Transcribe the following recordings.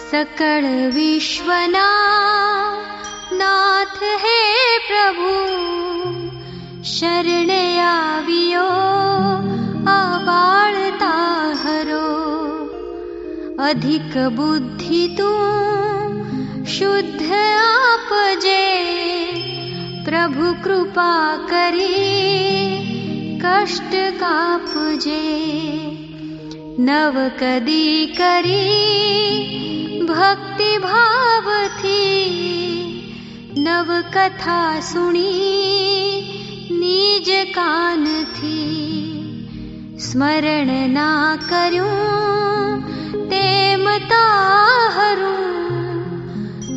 सकल विश्वना नाथ हे प्रभु, शरणे आवियो आबाळता हरो। अधिक बुद्धि तू शुद्ध आपजे, प्रभु कृपा करी कष्ट कापजे। नव कदी करी भक्ति भाव थी, नव कथा सुनी निज कान थी। स्मरण ना कर्यूं तेम ताहरू,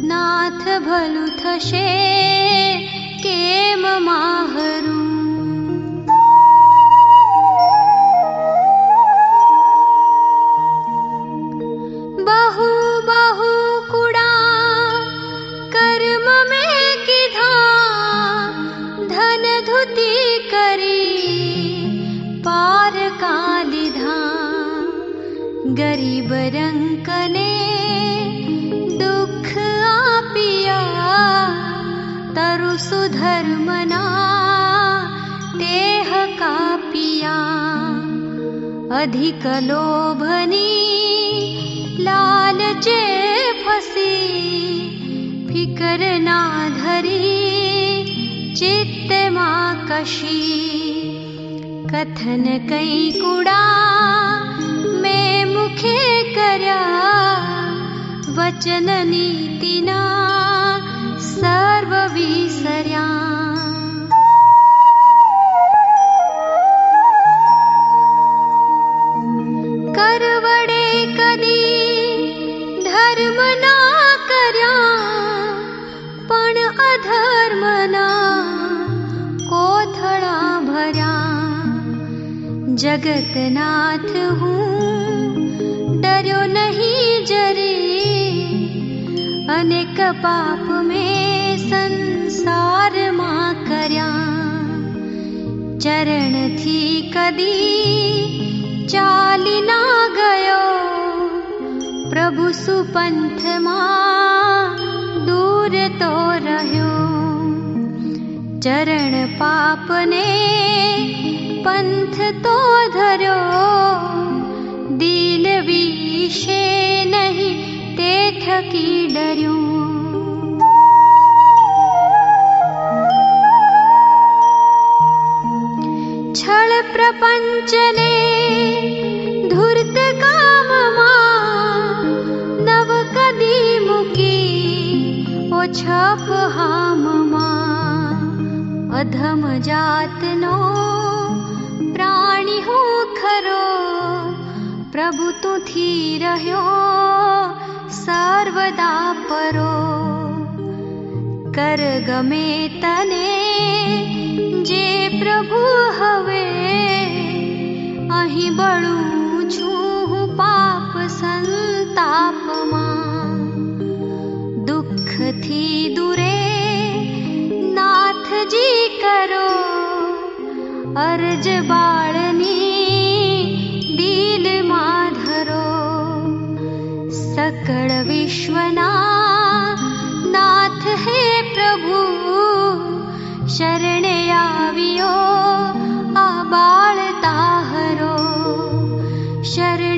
नाथ भलु थशे केम माहरू। बहु बहु कुड़ा कर्म में किधा, धन धुति करी पार का लिधा। गरीब रंकने दुख आपिया, तरु सुधर्मना देह कापिया। अधिक लोभनी लालचे फसी, फिकर ना धरी चित्त मा कशी। कथन कई कुड़ा मैं मुखे कर्या, वचन नीतिना सर्व विसर्या। करवडे कदी धर्म ना कर्या, पण अधर्मना कोथळा भर्या। जगतनाथ हूँ डर्यो नहीं जरे, अनेक पाप में संसार मां कर्या। चरण थी कदी चाली ना गयो, प्रभु सुपंथ मां दूर तो रह्यो। चरण पापने पंथ तो धर्यो, दीन विषे नहीं ते थकी डर्यो। छल प्रपंचने धूर्त काम मां, नव कदी मुकी ओ छप हाम मां। अधम जातनो प्राणी हूँ खरो, प्रभु तू थी रह्यो सर्वदा परो। कर गमे तने जे प्रभु हवे, अहीं बळूं छूं पाप संताप मां। दुख थी दूरे नाथ जी करो, अर्ज बाळनी दिल मां धरो। सकल विश्वना नाथ हे प्रभु, शरणे आवियो आबाळता हरो। शरण